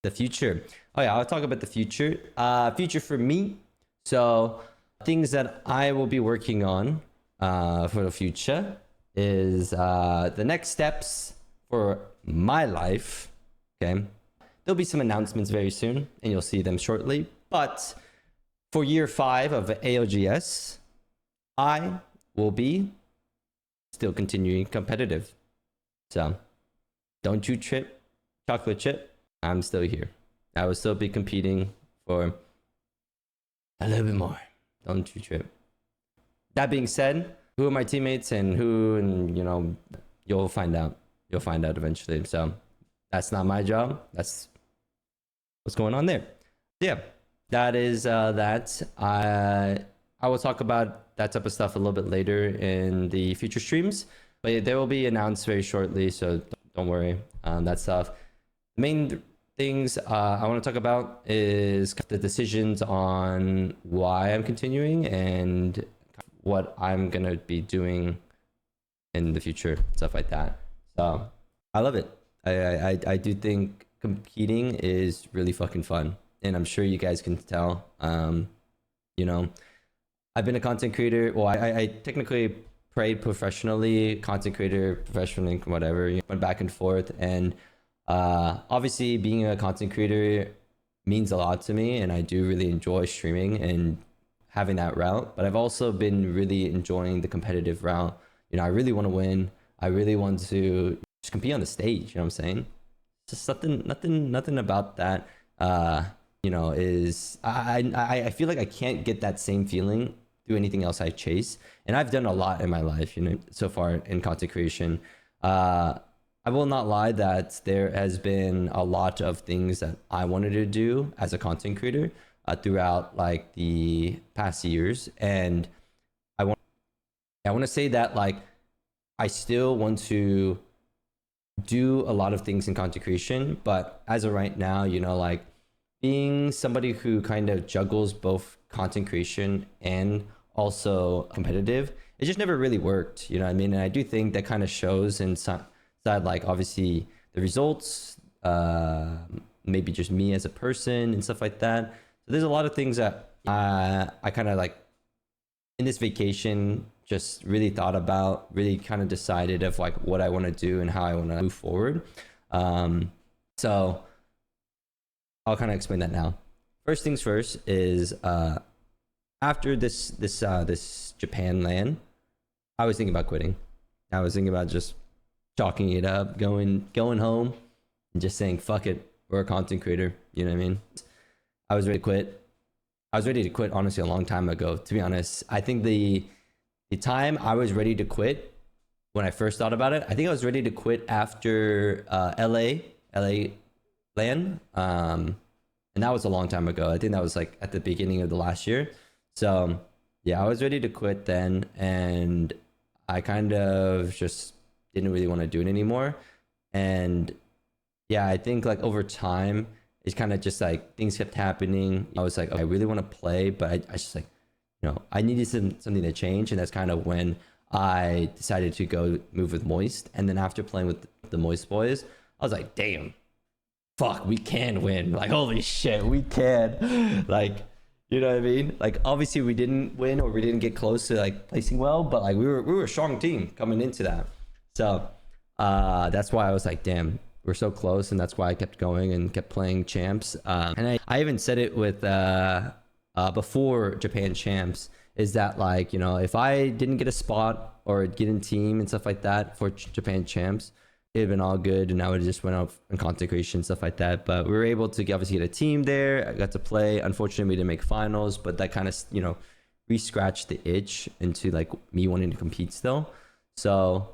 the future. Oh yeah, I'll talk about the future. Future for me. So things that I will be working on for the future is the next steps for my life. Okay, there'll be some announcements very soon, and you'll see them shortly. But for year 5 of ALGS, I will be still continuing competitive. So don't you trip, chocolate chip. I'm still here. I will still be competing for a little bit more. Don't you trip. That being said, who are my teammates and you know, you'll find out. You'll find out eventually. So that's not my job. That's what's going on there. Yeah, that is that. I will talk about that type of stuff a little bit later in the future streams, but they will be announced very shortly. So don't worry on that stuff. The main things I want to talk about is the decisions on why I'm continuing and what I'm gonna be doing in the future, stuff like that. So I love it. I do think competing is really fucking fun, and I'm sure you guys can tell. You know, I've been a content creator. Well, I technically played professionally, content creator, professionally, whatever. Went back and forth, and obviously being a content creator means a lot to me, and I do really enjoy streaming and having that route. But I've also been really enjoying the competitive route. You know, I really want to win. I really want to just compete on the stage. You know what I'm saying? Just nothing about that. You know, is I feel like I can't get that same feeling through anything else I chase. And I've done a lot in my life, you know, so far in content creation. I will not lie that there has been a lot of things that I wanted to do as a content creator throughout like the past years, and I want to say that like I still want to do a lot of things in content creation, but as of right now, you know, like being somebody who kind of juggles both content creation and also competitive, it just never really worked, you know what I mean? And I do think that kind of shows in some side, like obviously the results, maybe just me as a person and stuff like that. So there's a lot of things that I kind of like in this vacation just really thought about, really kind of decided of like what I want to do and how I want to move forward. So I'll kind of explain that now. First things first is after this Japan LAN, I was thinking about quitting. I was thinking about just chalking it up, going home and just saying fuck it, we're a content creator, you know what I mean? I was ready to quit. I was ready to quit honestly a long time ago, to be honest. I think the time I was ready to quit when I first thought about it, I think I was ready to quit after LA LAN, and that was a long time ago. I think that was like at the beginning of the last year. So yeah, I was ready to quit then, and I kind of just didn't really want to do it anymore. And yeah, I think like over time, it's kind of just like things kept happening. I was like, oh, I really want to play, but I just like, you know, I needed something to change. And that's kind of when I decided to go move with Moist. And then after playing with the Moist boys, I was like, damn, fuck, we can win. Like, holy shit, we can. Like, you know what I mean? Like, obviously we didn't win or we didn't get close to like placing well, but like we were a strong team coming into that. So that's why I was like, damn, we're so close. And that's why I kept going and kept playing champs. And I even said it with before Japan champs, is that like, you know, if I didn't get a spot or get in team and stuff like that for Japan champs, it'd been all good, and I would have just went out in content creation, stuff like that. But we were able to obviously get a team there. I got to play. Unfortunately, we didn't make finals, but that kind of, you know, re-scratched the itch into like me wanting to compete still. So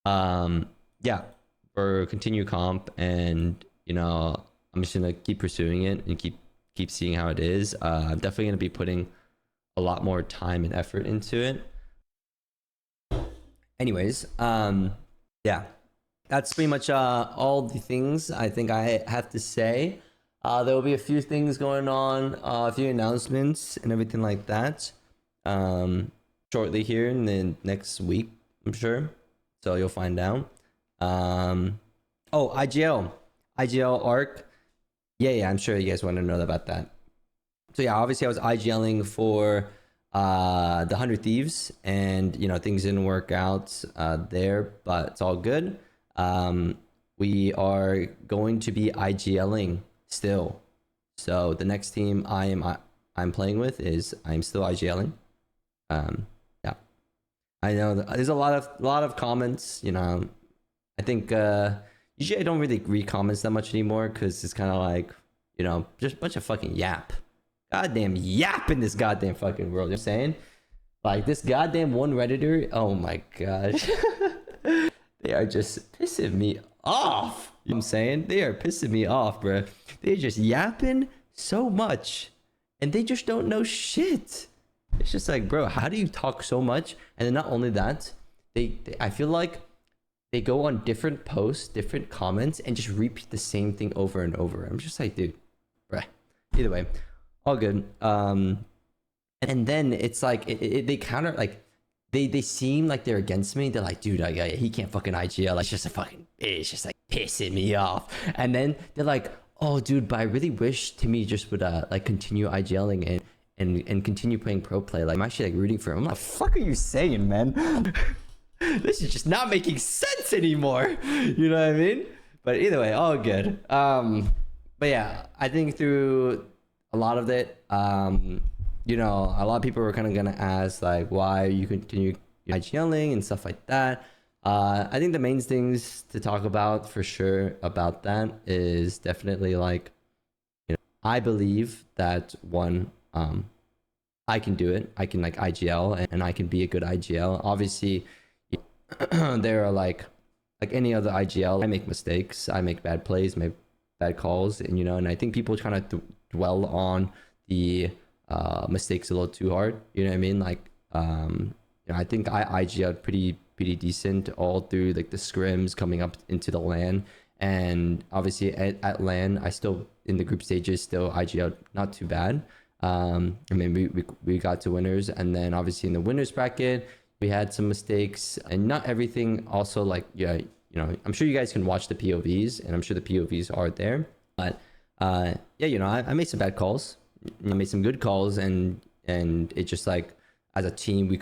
yeah, for continue comp, and you know, I'm just gonna keep pursuing it and keep seeing how it is. I'm definitely gonna be putting a lot more time and effort into it. Anyways, yeah, that's pretty much all the things I think I have to say. There will be a few things going on, a few announcements and everything like that shortly here in the next week, I'm sure. So you'll find out. Oh, IGL ARC. Yeah, I'm sure you guys want to know about that. So yeah, obviously I was IGLing for the 100 Thieves, and you know things didn't work out there, but it's all good. We are going to be IGLing still. So the next team I'm playing with is I'm still IGLing. Yeah, I know there's a lot of comments. You know, I think usually I don't really read comments that much anymore because it's kind of like, you know, just a bunch of fucking yap. Goddamn yap in this goddamn fucking world. You know what I'm saying? Like this goddamn one Redditor, oh my gosh. They are just pissing me off. You know what I'm saying? They are pissing me off, bro. They're just yapping so much. And they just don't know shit. It's just like, bro, how do you talk so much? And then not only that, they I feel like they go on different posts, different comments, and just repeat the same thing over and over. I'm just like, dude, bruh. Either way, all good. And then it's like they counter, like they seem like they're against me. They're like, dude, he can't fucking IGL. It's just a fucking bitch, just like pissing me off. And then they're like, oh, dude, but I really wish Timmy just would like continue IGLing and continue playing pro play. Like I'm actually like rooting for him. I'm like, what the fuck are you saying, man? This is just not making sense anymore. You know what I mean? But either way, all good. But yeah, I think through a lot of it, you know, a lot of people were kind of gonna ask like why you continue IGLing and stuff like that. I think the main things to talk about for sure about that is definitely like, you know, I believe that one, I can do it. I can like IGL and I can be a good IGL. Obviously, there are like any other IGL. I make mistakes. I make bad plays, make bad calls, and you know, and I think people kind of dwell on the mistakes a little too hard. You know what I mean? Like, you know, I think I IGL pretty decent all through like the scrims coming up into the LAN, and obviously at LAN I still in the group stages still IGL not too bad. I mean we got to winners, and then obviously in the winners bracket we had some mistakes, and not everything also like, yeah, you know, I'm sure you guys can watch the POVs, and I'm sure the POVs are there, but yeah, you know, I made some bad calls, I made some good calls, and it just like as a team we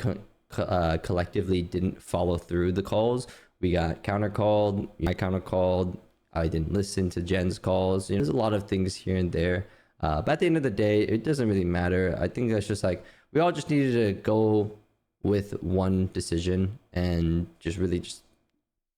collectively didn't follow through the calls. We got counter called, I counter called, I didn't listen to Jen's calls. You know, there's a lot of things here and there, but at the end of the day it doesn't really matter. I think that's just like we all just needed to go with one decision and just really just,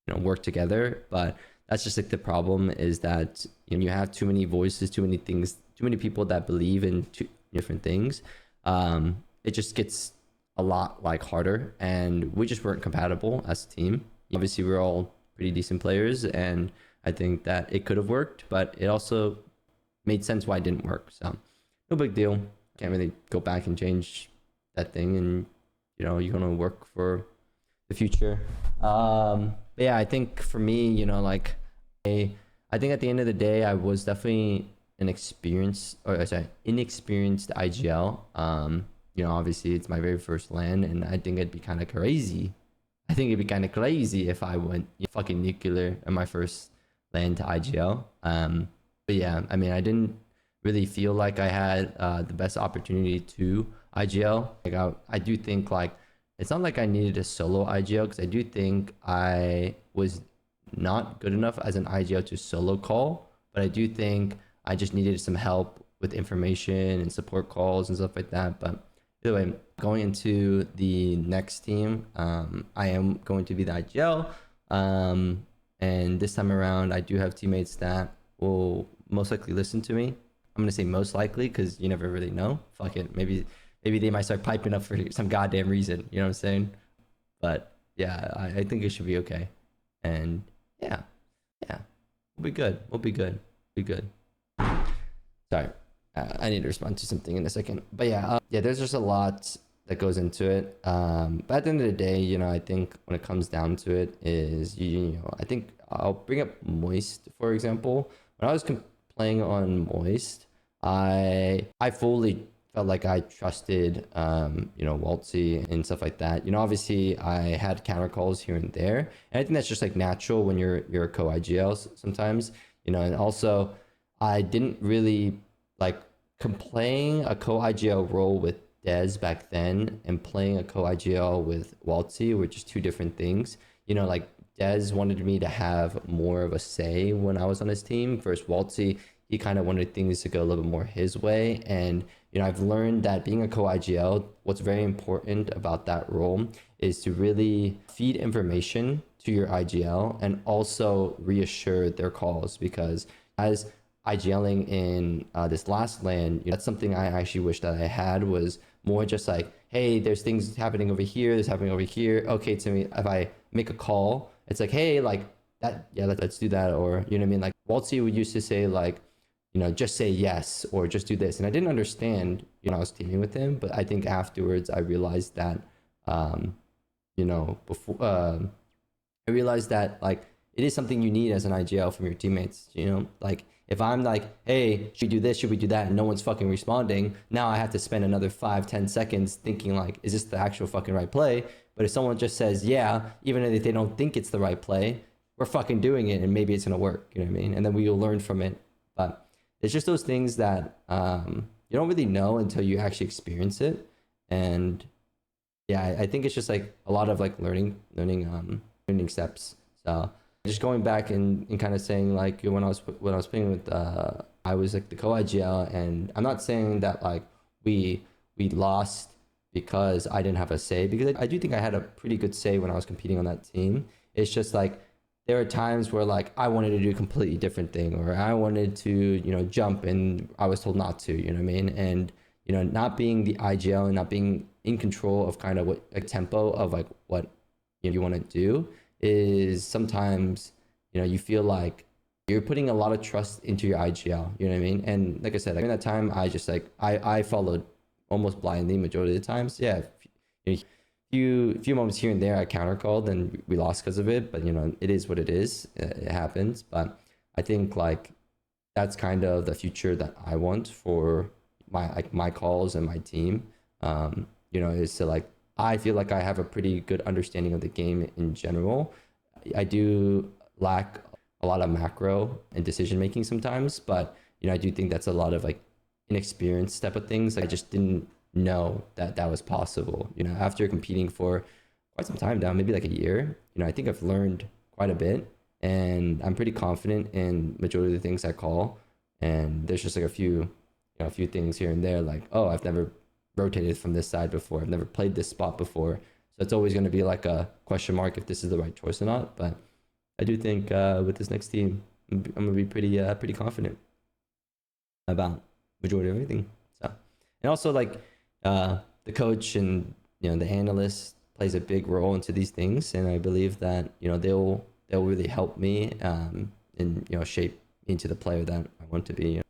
you know, work together. But that's just like the problem is that, you know, you have too many voices, too many things, too many people that believe in two different things. It just gets a lot like harder, and we just weren't compatible as a team. Obviously we're all pretty decent players, and I think that it could have worked, but it also made sense why it didn't work. So no big deal. Can't really go back and change that thing, and you know, you're gonna work for the future. But yeah, I think for me, you know, like I think at the end of the day I was definitely an inexperienced IGL. You know, obviously it's my very first LAN, and I think it'd be kind of crazy. I think it'd be kind of crazy if I went fucking nuclear in my first LAN to IGL. But yeah, I mean, I didn't really feel like I had the best opportunity to IGL. Like I do think like it's not like I needed a solo IGL, because I do think I was not good enough as an IGL to solo call, but I do think I just needed some help with information and support calls and stuff like that. But either way, going into the next team, I am going to be the IGL, and this time around I do have teammates that will most likely listen to me. I'm gonna say most likely because you never really know. Fuck it, maybe they might start piping up for some goddamn reason, you know what I'm saying? But yeah, I think it should be okay, and yeah, we'll be good. Sorry, I need to respond to something in a second. But yeah, there's just a lot that goes into it. But at the end of the day, you know, I think when it comes down to it is, you know, I think I'll bring up Moist, for example. When I was playing on Moist, I fully felt like I trusted, you know, Waltzy and stuff like that. You know, obviously I had counter calls here and there, and I think that's just like natural when you're a co-IGL sometimes, you know. And also I didn't really like playing a co-IGL role with Dez back then and playing a co-IGL with Waltzy were just two different things. You know, like Dez wanted me to have more of a say when I was on his team versus Waltzy. He kind of wanted things to go a little bit more his way. And, you know, I've learned that being a co-IGL, what's very important about that role is to really feed information to your IGL and also reassure their calls, because as IGLing in this last LAN, you know, that's something I actually wish that I had, was more just like, hey, there's things happening over here, there's happening over here. Okay, Timmy, if I make a call, it's like, hey, like that, yeah, let's do that. Or, you know what I mean? Like Waltzy would used to say like, you know, just say yes or just do this. And I didn't understand, you know, I was teaming with him, but I think afterwards I realized that, you know, I realized that like it is something you need as an IGL from your teammates, you know, like if I'm like, hey, should we do this? Should we do that? And no one's fucking responding. Now I have to spend another 5-10 seconds thinking like, is this the actual fucking right play? But if someone just says, yeah, even if they don't think it's the right play, we're fucking doing it and maybe it's going to work. You know what I mean? And then we will learn from it. But it's just those things that you don't really know until you actually experience it. And yeah, I think it's just like a lot of like learning steps. So just going back and kind of saying like when I was playing with I was like the co-IGL, and I'm not saying that like we lost because I didn't have a say, because I do think I had a pretty good say when I was competing on that team. It's just like there are times where like I wanted to do a completely different thing, or I wanted to, you know, jump and I was told not to, you know what I mean? And, you know, not being the IGL and not being in control of kind of what a tempo of like what you want to do is sometimes, you know, you feel like you're putting a lot of trust into your IGL, you know what I mean? And like I said, like, in that time, I just like, I followed almost blindly majority of the times. Yeah, few moments here and there I counter called and we lost because of it, but you know, it is what it is. It happens. But I think like that's kind of the future that I want for my calls and my team. You know, is to like, I feel like I have a pretty good understanding of the game in general. I do lack a lot of macro and decision making sometimes, but you know, I do think that's a lot of like inexperienced type of things. Like, I just didn't know that that was possible. You know, after competing for quite some time now, maybe like a year, you know, I think I've learned quite a bit, and I'm pretty confident in majority of the things I call. And there's just like a few things here and there, like, oh, I've never rotated from this side before, I've never played this spot before, so it's always going to be like a question mark if this is the right choice or not. But I do think with this next team, I'm gonna be pretty confident about majority of everything. So, and also like the coach and, you know, the analyst plays a big role into these things, and I believe that, you know, they'll really help me and, you know, shape into the player that I want to be.